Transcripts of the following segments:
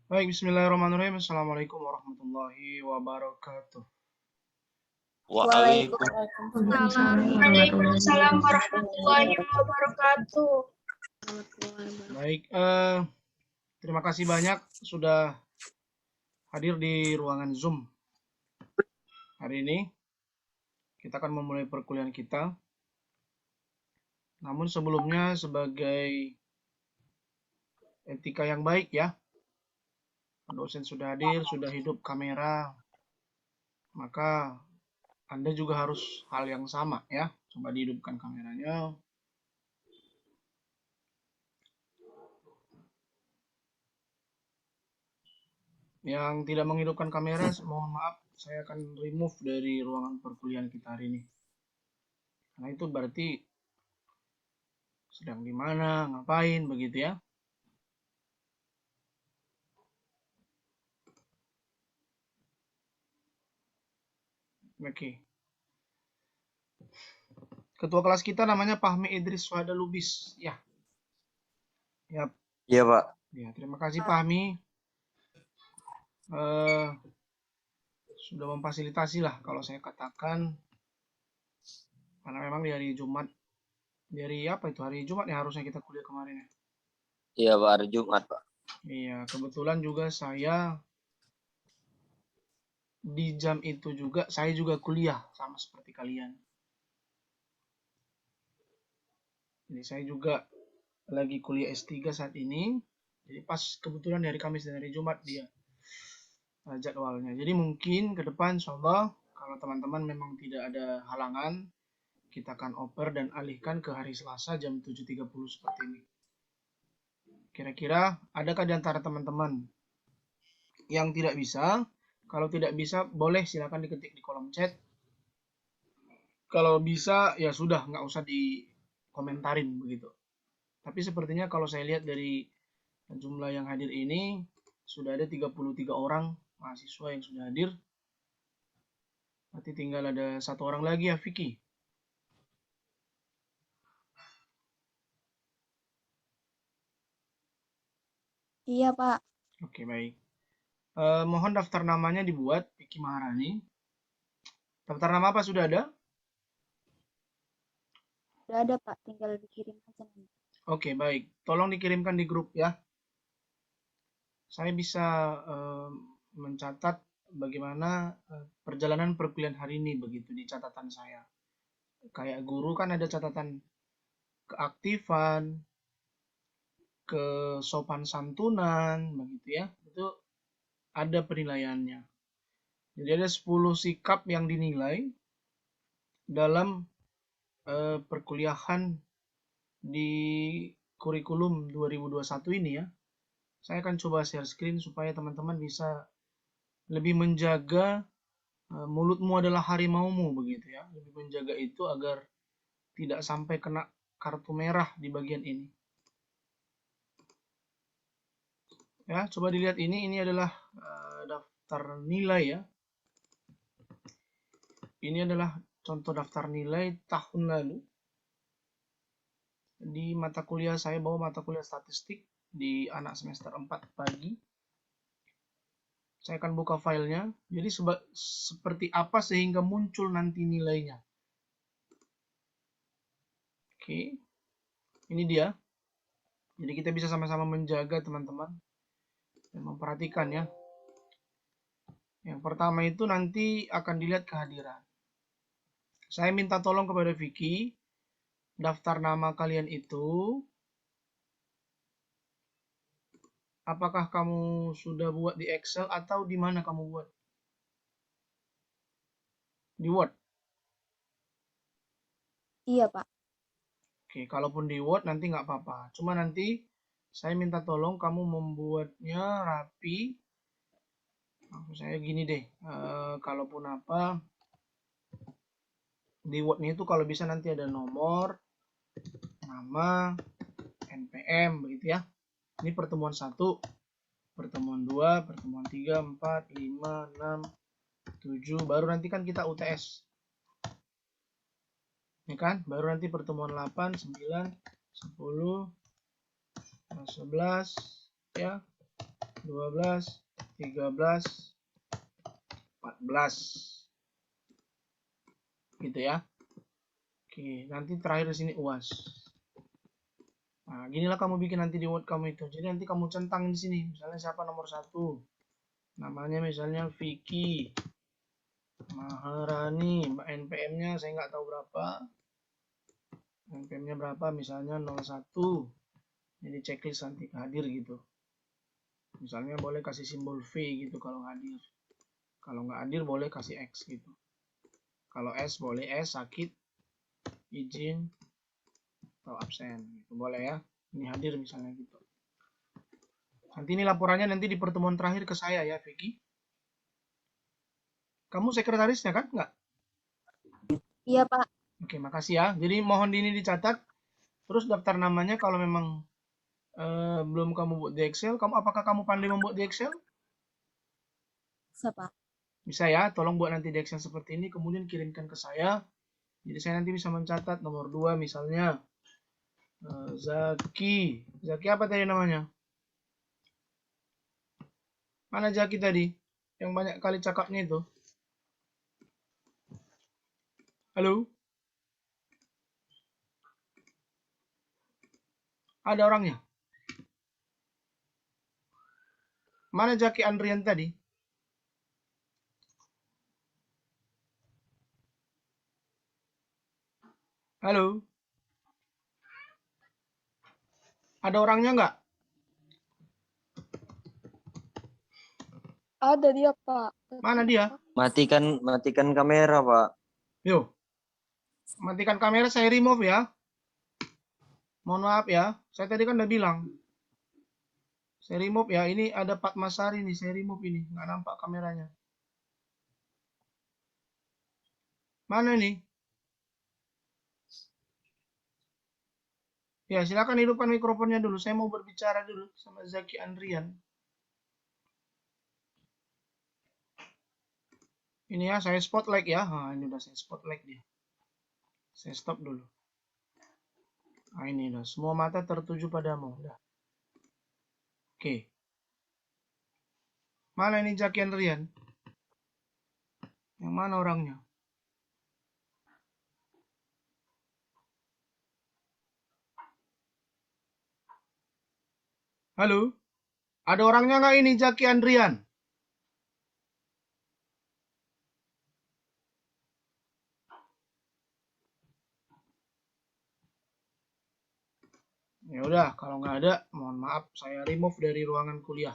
Baik, bismillahirrahmanirrahim. Assalamualaikum warahmatullahi wabarakatuh. Waalaikumsalam warahmatullahi wabarakatuh. Baik, terima kasih banyak sudah hadir di ruangan Zoom. Hari ini kita akan memulai perkuliahan kita. Namun sebelumnya sebagai etika yang baik ya, dosen sudah hadir, sudah hidup kamera, maka Anda juga harus hal yang sama ya. Coba dihidupkan kameranya. Yang tidak menghidupkan kamera, mohon maaf, saya akan remove dari ruangan perkuliahan kita hari ini. Karena itu berarti sedang di mana, ngapain, begitu ya. Oke. Ketua kelas kita namanya Fahmi Idris Suhada Lubis. Ya. Ya. Iya, Pak. Ya, terima kasih Fahmi. Sudah memfasilitasi lah kalau saya katakan. Karena memang di hari Jumat. Dari apa itu? Hari Jumat ya harusnya kita kuliah kemarin ya. Iya, Pak. Hari Jumat, Pak. Iya, kebetulan juga saya di jam itu juga, saya juga kuliah sama seperti kalian. Jadi saya juga lagi kuliah S3 saat ini. Jadi pas kebetulan dari Kamis dan hari Jumat dia jadwalnya. Jadi mungkin ke depan insyaallah kalau teman-teman memang tidak ada halangan, kita akan oper dan alihkan ke hari Selasa jam 7.30 seperti ini. Kira-kira adakah di antara teman-teman yang tidak bisa? Kalau tidak bisa boleh silakan diketik di kolom chat. Kalau bisa ya sudah nggak usah dikomentarin begitu. Tapi sepertinya kalau saya lihat dari jumlah yang hadir ini sudah ada 33 orang mahasiswa yang sudah hadir. Nanti tinggal ada satu orang lagi ya, Vicky. Iya, Pak. Oke, baik. Mohon daftar namanya dibuat, Vicky Maharani. Daftar nama apa sudah ada? Sudah ada, Pak. Tinggal dikirim aja nanti. Oke, baik. Tolong dikirimkan di grup ya. Saya bisa mencatat bagaimana perjalanan perkuliahan hari ini begitu di catatan saya. Kayak guru kan ada catatan keaktifan, kesopan santunan, begitu ya. Itu ada penilaiannya. Jadi ada 10 sikap yang dinilai dalam perkuliahan di kurikulum 2021 ini ya. Saya akan coba share screen supaya teman-teman bisa lebih menjaga mulutmu adalah harimaumu begitu ya. Lebih menjaga itu agar tidak sampai kena kartu merah di bagian ini. Ya, coba dilihat ini adalah daftar nilai ya. Ini adalah contoh daftar nilai tahun lalu. Di mata kuliah saya bawa mata kuliah statistik di anak semester 4 pagi. Saya akan buka filenya. Jadi seperti apa sehingga muncul nanti nilainya. Oke. Ini dia. Jadi kita bisa sama-sama menjaga teman-teman dan memperhatikan ya. Yang pertama itu nanti akan dilihat kehadiran. Saya minta tolong kepada Vicky, daftar nama kalian itu apakah kamu sudah buat di Excel atau di mana kamu buat? Di Word? Iya, Pak. Oke, kalaupun di Word nanti nggak apa-apa. Cuma nanti saya minta tolong kamu membuatnya rapi. Maksud saya gini deh, kalaupun apa, di Word-nya itu kalau bisa nanti ada nomor, nama, NPM, begitu ya. Ini pertemuan 1, pertemuan 2, pertemuan 3, 4, 5, 6, 7, baru nanti kan kita UTS. Ini kan, baru nanti pertemuan 8, 9, 10, 11, ya. 12, 13, 14. Gitu ya. Oke, nanti terakhir di sini UAS. Nah, ginilah kamu bikin nanti di Word kamu itu. Jadi nanti kamu centang di sini. Misalnya siapa nomor 1. Namanya misalnya Vicky Maharani. NPM-nya saya nggak tahu berapa. NPM-nya berapa? Misalnya 01. Jadi checklist nanti hadir gitu. Misalnya boleh kasih simbol V gitu kalau hadir. Kalau nggak hadir boleh kasih X gitu. Kalau S boleh S, sakit, izin, atau absen. Gitu. Boleh ya. Ini hadir misalnya gitu. Nanti ini laporannya nanti di pertemuan terakhir ke saya ya, Vicky. Kamu sekretarisnya kan? Nggak? Iya, Pak. Oke, makasih ya. Jadi mohon ini dicatat. Terus daftar namanya kalau memang belum kamu buat di Excel. Apakah kamu pandai membuat di Excel? Bisa, Pak. Bisa ya. Tolong buat nanti di Excel seperti ini. Kemudian kirimkan ke saya. Jadi saya nanti bisa mencatat nomor 2 misalnya. Zaki. Zaki apa tadi namanya? Mana Zaki tadi? Yang banyak kali cakapnya itu. Halo? Ada orangnya? Mana Zaki Andrian tadi? Halo? Ada orangnya nggak? Ada dia, Pak. Mana dia? Matikan kamera, Pak. Yo. Matikan kamera, saya remove ya. Mohon maaf ya. Saya tadi kan udah bilang. Saya remove ya. Ini ada Pak Masari nih. Saya remove ini. Nggak nampak kameranya. Mana nih? Ya, silakan hidupkan mikrofonnya dulu. Saya mau berbicara dulu sama Zaki Andrian. Ini ya, saya spotlight ya. Nah, ini udah saya spotlight dia. Saya stop dulu. Nah, ini udah. Semua mata tertuju padamu. Udah. Oke. Mana ini Zaki Andrian? Yang mana orangnya? Halo? Ada orangnya nggak ini Zaki Andrian? Ya udah, kalau nggak ada, mohon maaf, saya remove dari ruangan kuliah.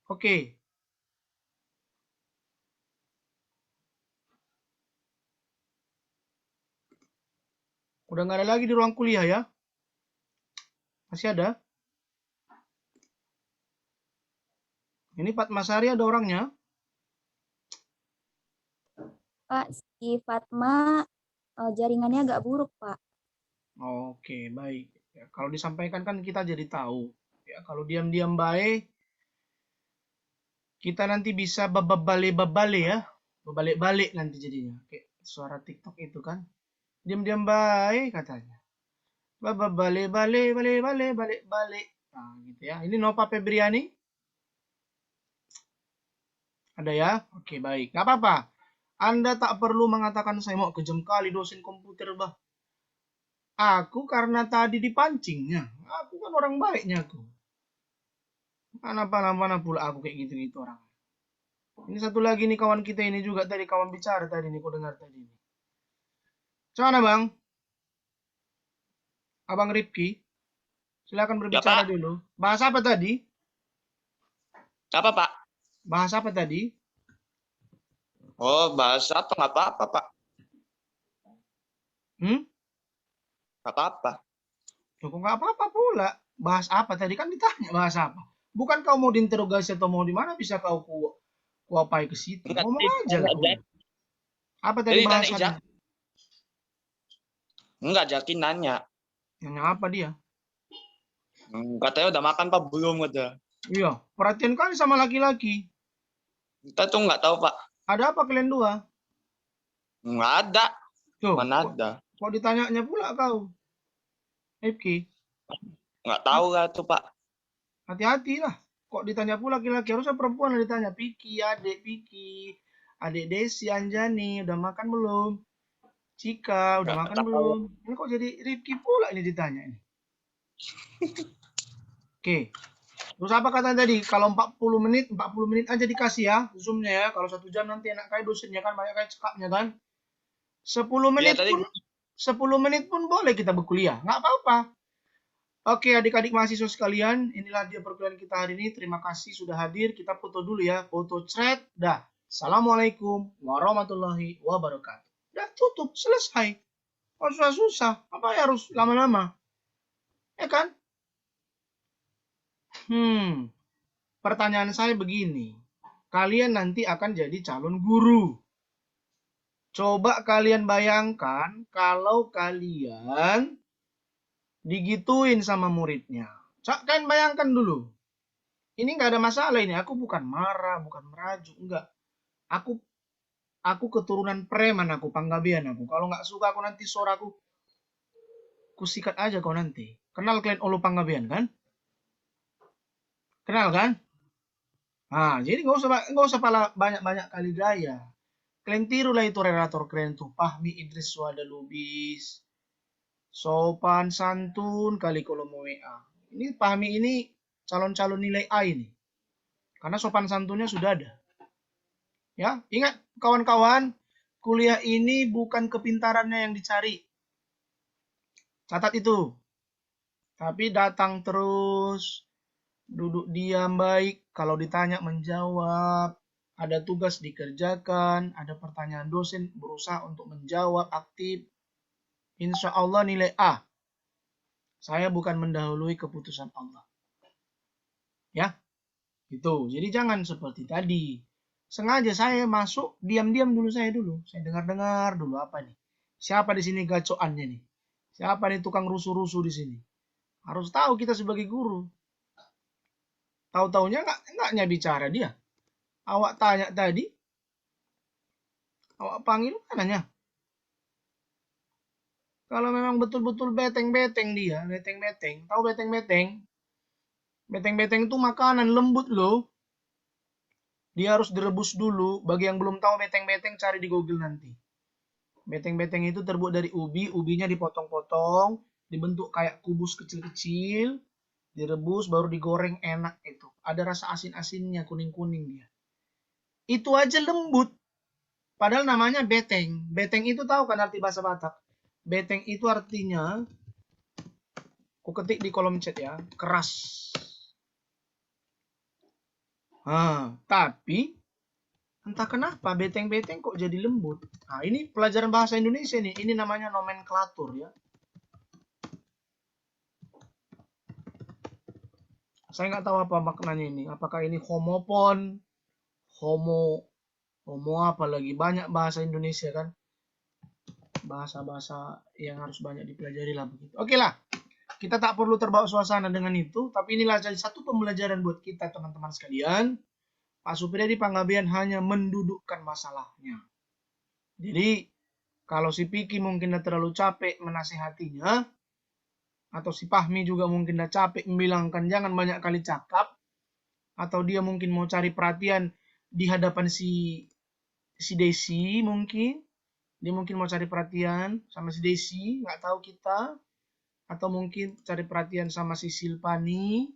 Oke. Udah nggak ada lagi di ruang kuliah ya? Masih ada? Ini Pak Masari ada orangnya? Pak, si Fatma jaringannya agak buruk, Pak. Oke, baik. Ya, kalau disampaikan kan kita jadi tahu. Ya, kalau diam-diam baik, kita nanti bisa babale-babale ya. Balik-balik nanti jadinya. Kayak suara TikTok itu kan. Diam-diam baik katanya. Babale-bale, bale-bale, balik-balik. Nah, gitu ya. Ini Nova Febriani? Ada ya? Oke, baik. Nggak apa-apa. Anda tak perlu mengatakan saya mau kejam kali dosen komputer, bah. Aku karena tadi dipancingnya. Aku kan orang baiknya aku. Mana pula aku kayak gitu-gitu orang. Ini satu lagi nih kawan kita ini juga tadi kawan bicara tadi nih, kau dengar tadi nih. Mana bang? Abang Ripki, silakan berbicara Pak. dulu. Bahas apa tadi? Apa, Pak? Bahas apa tadi? Oh, bahas apa? Nggak apa-apa, Pak. Nggak apa-apa. Kok nggak apa-apa pula. Bahas apa tadi kan ditanya bahas apa? Bukan kau mau diinterogasi atau mau di mana bisa kau kuapai ke situ. Ngomong aja lah. Apa tadi bahasannya? Enggak, Jaki nanya. Nanya apa dia? Katanya udah makan Pak, belum kata. Iya, perhatian kali sama laki-laki. Kita tuh nggak tahu Pak. Ada apa kalian dua? Nggak ada. Tuh, Mana ada? kok ditanyanya pula kau? Rifki, Nggak tahu lah tuh Pak. hati-hati lah. Kok ditanya pula laki-laki? Harusnya perempuan lah ditanya. Piki, adik Desi, Anjani, udah makan belum? Cika, udah Nggak makan tahu. belum? Ini kok jadi Rifki pula ini ditanya ini. Oke. Terus apa kata tadi? Kalau 40 menit aja dikasih ya zoomnya ya. Kalau 1 jam nanti enak kayak dosennya kan, banyak kayak cekapnya kan. 10 Iya menit tadi pun 10 menit pun boleh kita berkuliah, nggak apa-apa. Oke, adik-adik mahasiswa sekalian, inilah dia perkuliahan kita hari ini. Terima kasih sudah hadir. Kita foto dulu ya, foto thread. Dah. Assalamualaikum warahmatullahi wabarakatuh. Dah tutup, selesai. Oh, susah-susah. Apa ya harus lama-lama? Ya kan? Pertanyaan saya begini. Kalian nanti akan jadi calon guru. Coba kalian bayangkan kalau kalian digituin sama muridnya. Kalian bayangkan dulu. Ini nggak ada masalah ini. Aku bukan marah, bukan merajuk, enggak. Aku keturunan preman, aku panggabean aku. Kalau nggak suka aku nanti suaraku kusikat aja kau nanti. Kenal kalian Olo Panggabean kan? Kenal kan? Nah, jadi nggak usah banyak kali gaya. Kalian tirulah itu relator kalian tuh, Fahmi Idris Wada Lubis. Sopan santun kali kalau mau WA. Ini Fahmi ini calon-calon nilai A ini. Karena sopan santunnya sudah ada. Ya, ingat kawan-kawan, kuliah ini bukan kepintarannya yang dicari. Catat itu. Tapi datang terus, duduk diam baik, kalau ditanya menjawab, ada tugas dikerjakan, ada pertanyaan dosen berusaha untuk menjawab aktif. Insya Allah nilai A. Saya bukan mendahului keputusan Allah. Ya, itu. Jadi jangan seperti tadi. Sengaja saya masuk, diam-diam dulu saya dulu. Saya dengar-dengar dulu apa nih. Siapa di sini gacoannya nih? Siapa nih tukang rusuh-rusuh di sini? Harus tahu kita sebagai guru. Tahu-taunya enggaknya bicara dia. Awak tanya tadi, awak panggil mananya? Kalau memang betul-betul beteng-beteng dia, beteng-beteng. Tahu beteng-beteng? Beteng-beteng itu makanan lembut loh. Dia harus direbus dulu. Bagi yang belum tahu beteng-beteng, cari di Google nanti. Beteng-beteng itu terbuat dari ubi, ubinya dipotong-potong, dibentuk kayak kubus kecil-kecil, direbus, baru digoreng, enak itu. Ada rasa asin-asinnya, kuning-kuning dia. Itu aja lembut. Padahal namanya beteng. Beteng itu tahu kan arti bahasa Batak? Beteng itu artinya, aku ketik di kolom chat ya, keras. Tapi entah kenapa beteng-beteng kok jadi lembut. Nah, ini pelajaran bahasa Indonesia nih. Ini namanya nomenklatur ya. Saya nggak tahu apa maknanya ini. Apakah ini homopon, homo apa lagi. Banyak bahasa Indonesia kan. Bahasa-bahasa yang harus banyak dipelajari lah begitu. Oke lah. Kita tak perlu terbawa suasana dengan itu. Tapi inilah jadi satu pembelajaran buat kita teman-teman sekalian. Pak Supriyadi Panggabean hanya mendudukkan masalahnya. Jadi kalau si Piki mungkin udah terlalu capek menasehatinya, atau si Fahmi juga mungkin udah capek membilangkan jangan banyak kali cakap, atau dia mungkin mau cari perhatian di hadapan si Desi mungkin, dia mungkin mau cari perhatian sama si Desi, nggak tahu kita, atau mungkin cari perhatian sama si Silpani,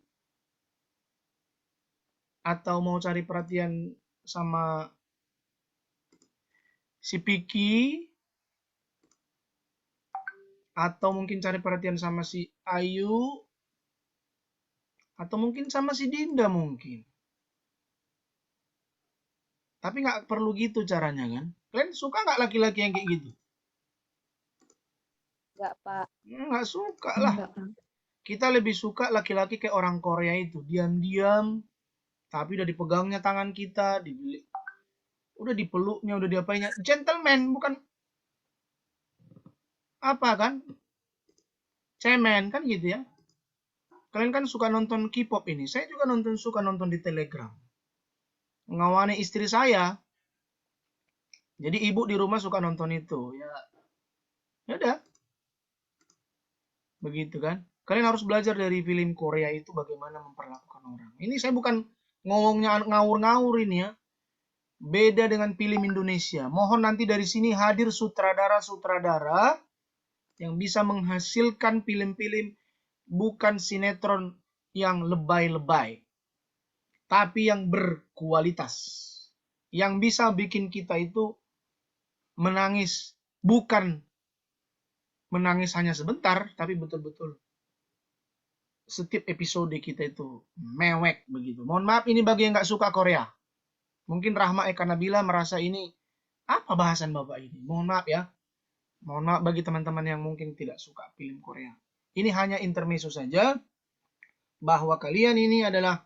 atau mau cari perhatian sama si Piki, atau mungkin cari perhatian sama si Ayu, atau mungkin sama si Dinda mungkin. Tapi nggak perlu gitu caranya kan. Kalian suka nggak laki-laki yang kayak gitu? Enggak, Pak. Nggak suka lah. Enggak, Pak. Kita lebih suka laki-laki kayak orang Korea itu. Diam-diam, tapi udah dipegangnya tangan kita, udah dipeluknya, udah diapainnya. Gentleman, bukan apa kan? cemen kan gitu ya. Kalian kan suka nonton K-pop ini. Saya juga suka nonton di Telegram. Mengawani istri saya. Jadi ibu di rumah suka nonton itu. Ya udah. Begitu kan. Kalian harus belajar dari film Korea itu bagaimana memperlakukan orang. Ini saya bukan ngomongnya ngawur-ngawur ini ya. Beda dengan film Indonesia. Mohon nanti dari sini hadir sutradara-sutradara yang bisa menghasilkan film-film bukan sinetron yang lebay-lebay, tapi yang berkualitas. Yang bisa bikin kita itu menangis, bukan menangis hanya sebentar, tapi betul-betul setiap episode kita itu mewek begitu. Mohon maaf ini bagi yang nggak suka Korea. Mungkin Rahma Eka Nabila merasa ini, apa bahasan Bapak ini? Mohon maaf ya. Mohon maaf bagi teman-teman yang mungkin tidak suka film Korea. Ini hanya intermezzo saja, bahwa kalian ini adalah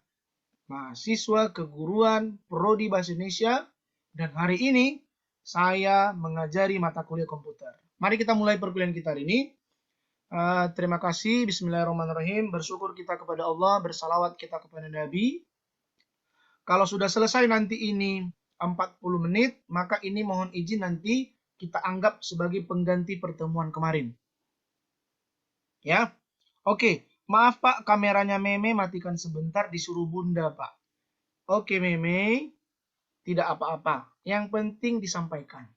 mahasiswa keguruan Prodi Bahasa Indonesia, dan hari ini saya mengajari mata kuliah komputer. Mari kita mulai perkuliahan kita hari ini. Terima kasih, bismillahirrahmanirrahim. Bersyukur kita kepada Allah, bersalawat kita kepada Nabi. Kalau sudah selesai nanti ini 40 menit, maka ini mohon izin nanti kita anggap sebagai pengganti pertemuan kemarin. Ya, oke. Maaf Pak, kameranya Meme matikan sebentar, disuruh Bunda Pak. Oke Meme, tidak apa-apa. Yang penting disampaikan.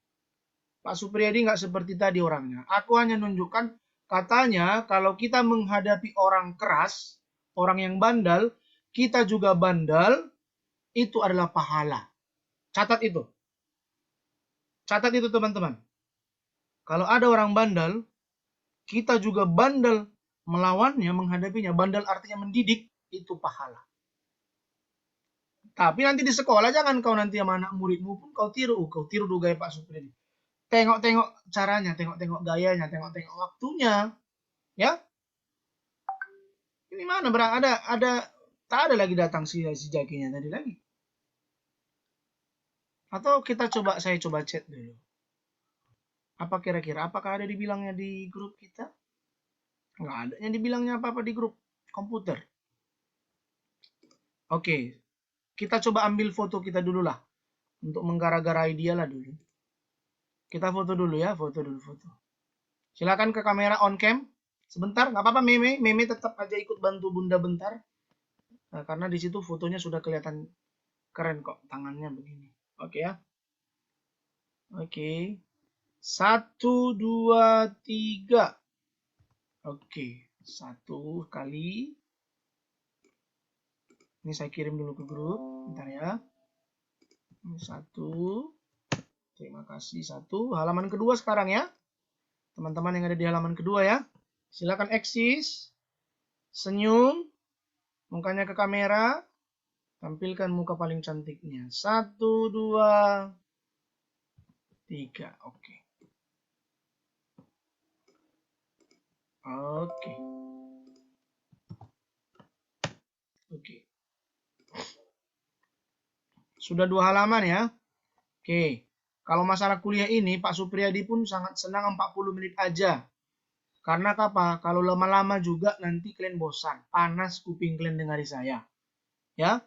Pak Supriyadi nggak seperti tadi orangnya. Aku hanya nunjukkan, katanya kalau kita menghadapi orang keras, orang yang bandal, kita juga bandal, itu adalah pahala. Catat itu. Catat itu teman-teman. Kalau ada orang bandal, kita juga bandal melawannya, menghadapinya. Bandal artinya mendidik, itu pahala. Tapi nanti di sekolah jangan kau nanti sama anak muridmu pun kau tiru gaya Pak Supriyadi. Tengok-tengok caranya, tengok-tengok gayanya, tengok-tengok waktunya. Ya. Ini mana tak ada lagi datang si Jakinya tadi lagi. Atau saya coba chat dulu. Apa kira-kira, apakah ada dibilangnya di grup kita? Nggak ada yang dibilangnya apa-apa di grup komputer. Oke, kita coba ambil foto kita dulu lah. Untuk menggara-garai dia lah dulu. Kita foto dulu ya, foto. Silakan ke kamera on cam. Sebentar, nggak apa-apa Meme tetap aja ikut bantu Bunda bentar. Nah, karena di situ fotonya sudah kelihatan keren kok, tangannya begini. Oke ya. Oke. 1, 2, 3. Oke. 1 kali. Ini saya kirim dulu ke grup. Bentar ya. 1. Terima kasih. 1. Halaman kedua sekarang ya. Teman-teman yang ada di halaman kedua ya. Silakan eksis. Senyum. Mukanya ke kamera. Tampilkan muka paling cantiknya. 1, 2, 3. Oke. Oke. Sudah 2 halaman ya. Oke. Kalau masalah kuliah ini Pak Supriyadi pun sangat senang 40 menit aja. Karena apa? Kalau lama-lama juga nanti kalian bosan. Panas kuping kalian dengari saya. Ya.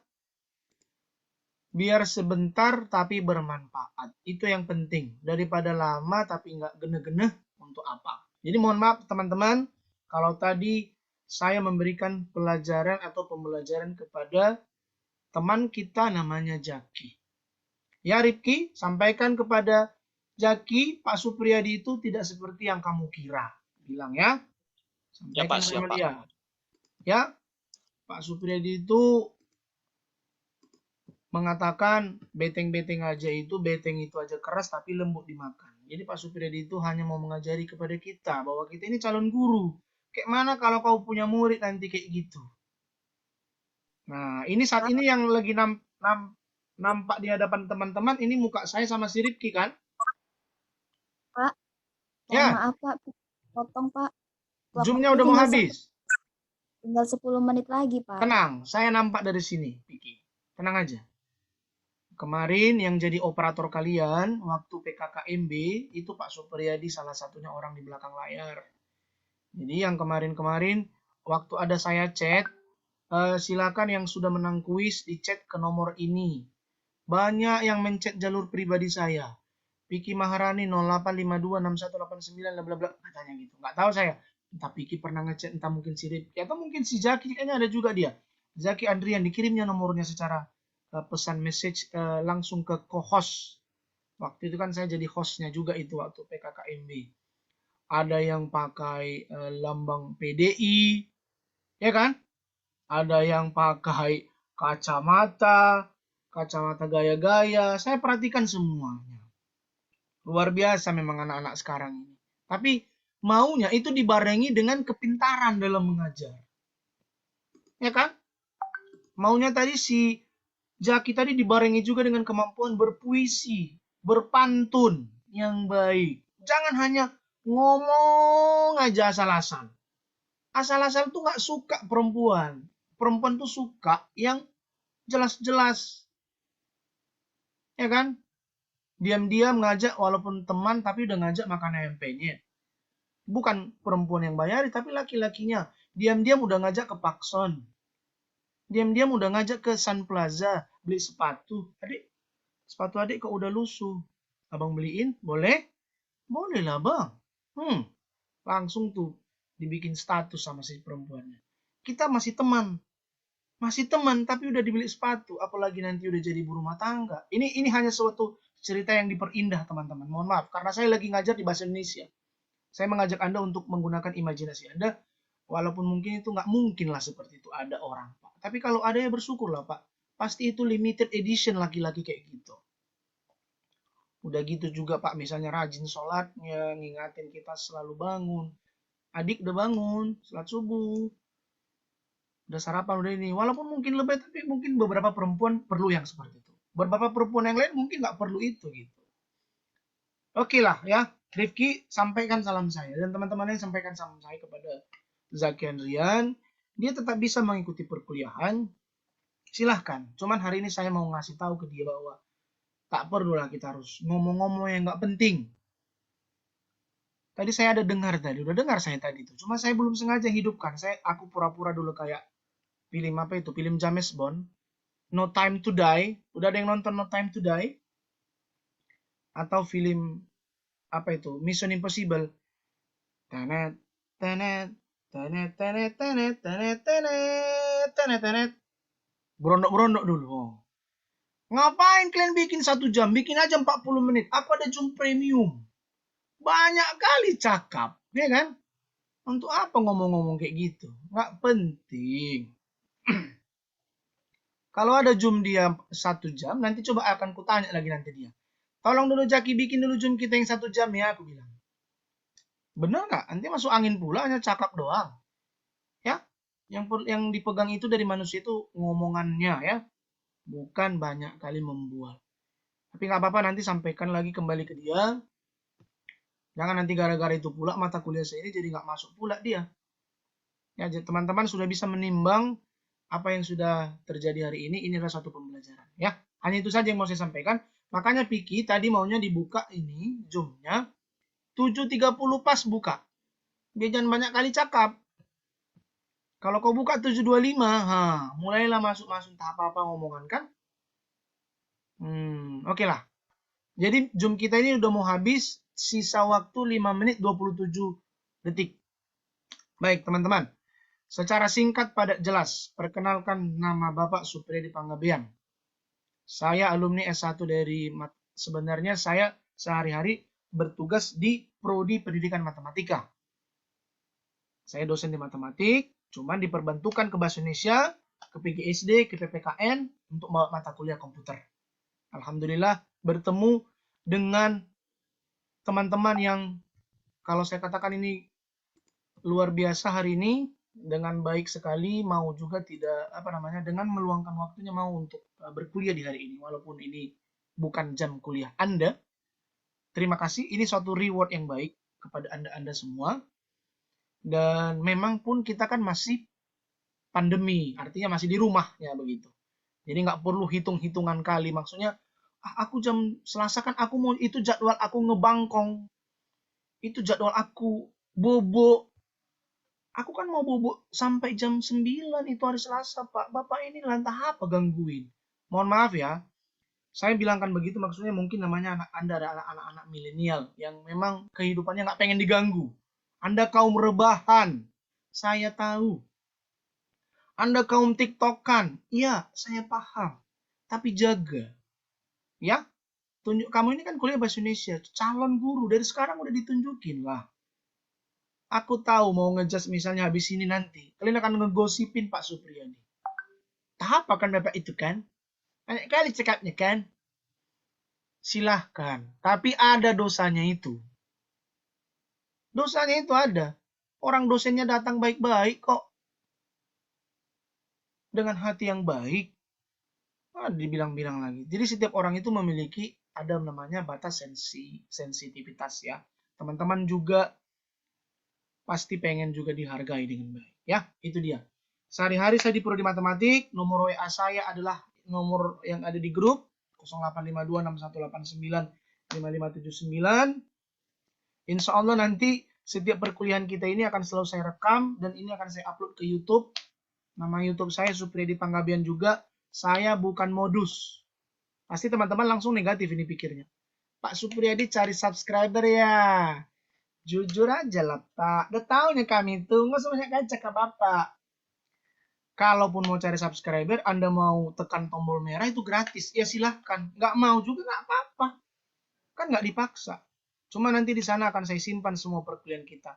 Biar sebentar tapi bermanfaat. Itu yang penting. Daripada lama tapi nggak geneh-geneh, untuk apa. Jadi mohon maaf teman-teman, kalau tadi saya memberikan pelajaran atau pembelajaran kepada teman kita namanya Jaki. Ya Rifki, sampaikan kepada Jaki, Pak Supriyadi itu tidak seperti yang kamu kira. Bilang ya. Sampaikan sama dia. Ya, Pak Supriyadi itu mengatakan beteng aja keras tapi lembut dimakan. Jadi Pak Supriyadi itu hanya mau mengajari kepada kita bahwa kita ini calon guru. Kayak mana kalau kau punya murid nanti kayak gitu. Nah, ini saat ini yang lagi nampak di hadapan teman-teman, ini muka saya sama si Rifki kan? Pak, ya. Maaf Pak, potong Pak. Zoom-nya udah mau habis. Tinggal 10 menit lagi Pak. Tenang, saya nampak dari sini, Piki. Tenang aja. Kemarin yang jadi operator kalian waktu PKKMB itu Pak Supriyadi salah satunya orang di belakang layar. Jadi yang kemarin-kemarin waktu ada saya chat, silakan yang sudah menang kuis di chat ke nomor ini. Banyak yang mencet jalur pribadi saya. Piki Maharani 08526189 bla bla katanya gitu. Nggak tahu saya. Entah Piki pernah ngechat, entah mungkin si Ripki atau mungkin si Zaki, kayaknya ada juga dia. Zaki Andrian dikirimnya nomornya secara pesan message langsung ke co-host. Waktu itu kan saya jadi hostnya juga itu waktu PKKMB. Ada yang pakai lambang PDI, ya kan? Ada yang pakai kacamata gaya-gaya. Saya perhatikan semuanya. Luar biasa memang anak-anak sekarang ini. Tapi maunya itu dibarengi dengan kepintaran dalam mengajar. Ya kan? Maunya tadi si Jaki tadi dibarengi juga dengan kemampuan berpuisi, berpantun yang baik. Jangan hanya ngomong aja asal-asal. Asal-asal tuh gak suka perempuan. Perempuan tuh suka yang jelas-jelas. Ya kan? Diam-diam ngajak walaupun teman tapi udah ngajak makan ayam-penyet. Bukan perempuan yang bayari tapi laki-lakinya. Diam-diam udah ngajak ke Pakson. Diam-diam udah ngajak ke Sun Plaza beli sepatu. Adik, sepatu adik kok udah lusuh. Abang beliin? Boleh? Boleh lah bang. Langsung tuh dibikin status sama si perempuannya. Kita masih teman. Masih teman tapi udah dibeli sepatu, apalagi nanti udah jadi ibu rumah tangga. Ini hanya suatu cerita yang diperindah teman-teman. Mohon maaf karena saya lagi ngajar di bahasa Indonesia. Saya mengajak Anda untuk menggunakan imajinasi Anda, walaupun mungkin itu nggak mungkin lah seperti itu ada orang Pak. Tapi kalau ada ya bersyukurlah Pak. Pasti itu limited edition laki-laki kayak gitu. Udah gitu juga Pak, misalnya rajin sholatnya, ngingatin kita selalu bangun. Adik udah bangun, sholat subuh. Udah sarapan udah ini, walaupun mungkin lebih tapi mungkin beberapa perempuan perlu yang seperti itu, beberapa perempuan yang lain mungkin nggak perlu itu gitu. Oke lah ya, Rifki sampaikan salam saya dan teman-teman yang sampaikan salam saya kepada Zaki Andrian. Dia tetap bisa mengikuti perkuliahan, silahkan. Cuman hari ini saya mau ngasih tahu ke dia bahwa tak perlulah kita harus ngomong-ngomong yang nggak penting. Tadi saya ada dengar tadi, udah dengar saya tadi itu, cuma saya belum sengaja hidupkan. Aku pura-pura dulu kayak film apa itu, film James Bond, No Time to Die. Udah ada yang nonton No Time to Die? Atau film apa itu, Mission Impossible. Tenet, tenet, tenet, tenet, tenet, tenet, tenet, tenet, tenet. Berondok-berondok dulu. Oh. Ngapain kalian bikin 1 jam? Bikin aja 40 menit. Aku ada Zoom Premium. Banyak kali cakap, ya kan? Untuk apa ngomong-ngomong kayak gitu? Nggak penting. Kalau ada Zoom dia 1 jam, nanti coba akan kutanya lagi nanti dia. Tolong dulu Jaki bikin dulu Zoom kita yang 1 jam ya, aku bilang. Bener nggak? Nanti masuk angin pula, hanya cakap doang. Ya, yang dipegang itu dari manusia itu ngomongannya ya, bukan banyak kali membual. Tapi nggak apa-apa, nanti sampaikan lagi kembali ke dia. Jangan nanti gara-gara itu pula mata kuliah saya ini jadi nggak masuk pula dia. Ya, teman-teman sudah bisa menimbang apa yang sudah terjadi hari ini adalah satu pembelajaran. Ya, hanya itu saja yang mau saya sampaikan. Makanya Piki tadi maunya dibuka ini Zoom-nya 7.30 pas buka. Dia jangan banyak kali cakap. Kalau kau buka 7.25, mulailah masuk-masuk tahap apa ngomongan kan? Oke lah. Jadi Zoom kita ini udah mau habis, sisa waktu 5 menit 27 detik. Baik teman-teman, secara singkat padat jelas, perkenalkan nama Bapak Supriyadi Panggabean. Saya alumni S1 dari, sebenarnya saya sehari-hari bertugas di Prodi Pendidikan Matematika. Saya dosen di matematik, cuman diperbantukan ke Bahasa Indonesia, ke PGSD, ke PPKN untuk mata kuliah komputer. Alhamdulillah bertemu dengan teman-teman yang kalau saya katakan ini luar biasa hari ini, dengan baik sekali, mau juga tidak dengan meluangkan waktunya mau untuk berkuliah di hari ini walaupun ini bukan jam kuliah Anda. Terima kasih, ini suatu reward yang baik kepada Anda semua. Dan memang pun kita kan masih pandemi, artinya masih di rumah ya begitu. Jadi nggak perlu hitung-hitungan kali, maksudnya aku jam Selasa kan aku mau, itu jadwal aku ngebangkong, itu jadwal aku bobo. Aku kan mau bubuk sampai jam 9 itu hari Selasa, Pak. Bapak ini lantah apa gangguin? Mohon maaf ya. Saya bilangkan begitu maksudnya mungkin namanya Anda adalah anak-anak milenial yang memang kehidupannya nggak pengen diganggu. Anda kaum rebahan. Saya tahu. Anda kaum TikTokan. Iya, saya paham. Tapi jaga. Ya, kamu ini kan kuliah bahasa Indonesia, calon guru dari sekarang udah ditunjukin lah. Aku tahu mau ngejudge misalnya habis ini nanti, kalian akan ngegosipin Pak Supriyadi. Tahap akan Bapak itu kan? Banyak kali cekapnya kan? Silahkan, tapi ada dosanya itu. Dosanya itu ada. Orang dosennya datang baik-baik kok. Dengan hati yang baik. Dibilang-bilang lagi. Jadi setiap orang itu memiliki ada namanya batas sensitivitas ya. Teman-teman juga pasti pengen juga dihargai dengan baik. Ya, itu dia. Sehari-hari saya di Prodi Matematik, nomor WA saya adalah nomor yang ada di grup 085261895579. Insya Allah nanti setiap perkuliahan kita ini akan selalu saya rekam dan ini akan saya upload ke YouTube. Nama YouTube saya Supriyadi Panggabean juga. Saya bukan modus. Pasti teman-teman langsung negatif ini pikirnya. Pak Supriyadi cari subscriber ya. Jujur aja lah Pak. Udah tahu nih kami itu. Nggak usah banyak kaca ke Bapak. Kalaupun mau cari subscriber, Anda mau tekan tombol merah itu gratis. Ya silahkan. Nggak mau juga nggak apa-apa. Kan nggak dipaksa. Cuma nanti di sana akan saya simpan semua perkuliahan kita.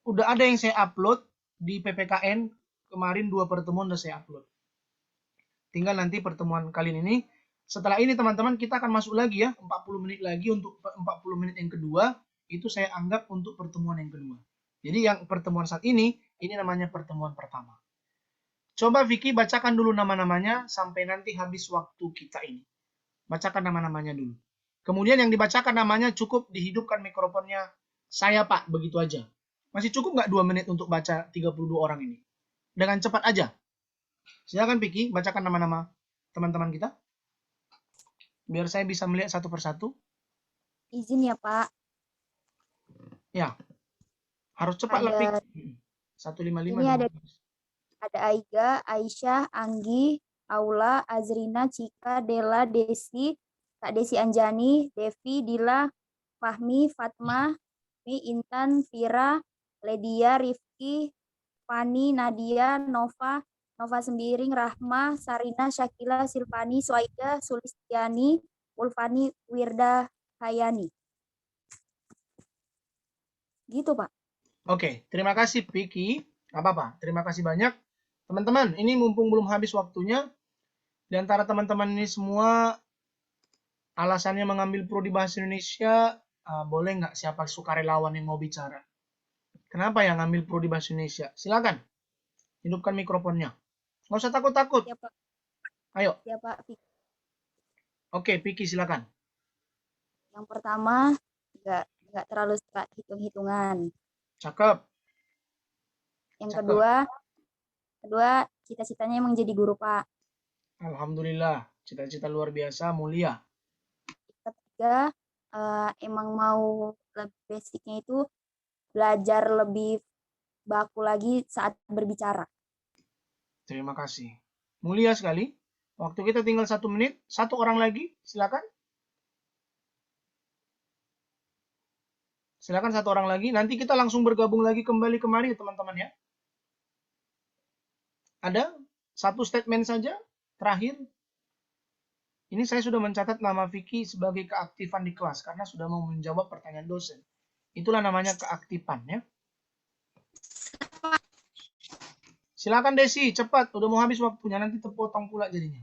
Udah ada yang saya upload di PPKN. Kemarin 2 pertemuan udah saya upload. Tinggal nanti pertemuan kali ini. Setelah ini teman-teman kita akan masuk lagi ya. 40 menit lagi untuk 40 menit yang kedua. Itu saya anggap untuk pertemuan yang kedua. Jadi yang pertemuan saat ini namanya pertemuan pertama. Coba Vicky bacakan dulu nama-namanya sampai nanti habis waktu kita ini. Bacakan nama-namanya dulu. Kemudian yang dibacakan namanya cukup dihidupkan mikrofonnya saya Pak, begitu aja. Masih cukup nggak 2 menit untuk baca 32 orang ini? Dengan cepat aja. Silakan Vicky, bacakan nama-nama teman-teman kita. Biar saya bisa melihat satu persatu. Izin ya Pak. Ya, harus cepat lah, Pik. 155. Ini ada Aiga, Aisyah, Anggi, Aula, Azrina, Cika, Dela, Desi, Kak Desi Anjani, Devi, Dila, Fahmi, Fatma, Intan, Vira, Ledia, Rifki, Fani, Nadia, Nova Sembiring, Rahma, Sarina, Syakila, Silvani, Swaida, Sulistiani, Ulfani, Wirda, Hayani. Gitu, Pak. Oke, terima kasih Piki. Gak apa-apa, terima kasih banyak. Teman-teman, ini mumpung belum habis waktunya, di antara teman-teman ini semua alasannya mengambil prodi bahasa Indonesia, boleh nggak siapa sukarelawan yang mau bicara? Kenapa yang ngambil prodi bahasa Indonesia? Silakan, hidupkan mikrofonnya. Nggak usah takut-takut. Ya, Pak. Ayo. Ya, Pak. Oke, Piki silakan. Yang pertama, nggak terlalu suka hitung-hitungan. Cakep. Yang Cakep. kedua cita-citanya emang jadi guru, Pak. Alhamdulillah, cita-cita luar biasa, mulia. Ketiga, emang mau basicnya itu belajar lebih baku lagi saat berbicara. Terima kasih. Mulia sekali. Waktu kita tinggal 1 menit. 1 orang lagi, silakan. Silakan 1 orang lagi. Nanti kita langsung bergabung lagi kembali kemari teman-teman ya. Ada 1 statement saja terakhir. Ini saya sudah mencatat nama Vicky sebagai keaktifan di kelas karena sudah mau menjawab pertanyaan dosen. Itulah namanya keaktifan ya. Silakan Desi, cepat. Udah mau habis waktunya, nanti terpotong pula jadinya.